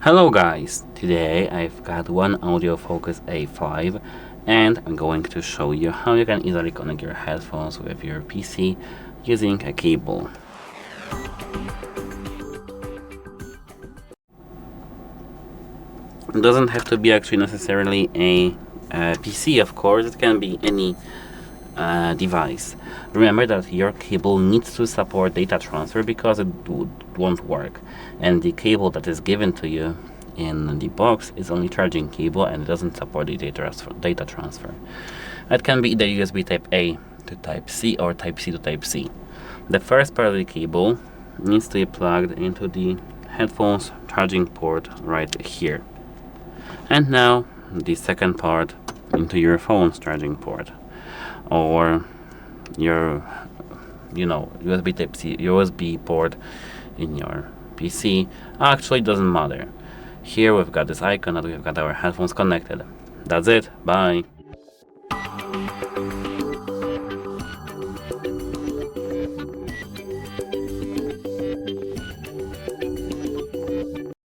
Hello guys, today I've got OneOdio FOCUS A5 and I'm going to show you how you can easily connect your headphones with your PC using a cable. It doesn't have to be actually necessarily a PC, of course. It can be any device. Remember that your cable needs to support data transfer because it won't work, and the cable that is given to you in the box is only charging cable and it doesn't support the data transfer. It can be either USB type A to type C or type C to type C. The first part of the cable needs to be plugged into the headphones charging port right here, and now the second part into your phone's charging port, or your USB type C USB port in your PC. Actually, doesn't matter. Here we've got this icon that we've got our headphones connected. That's it. Bye.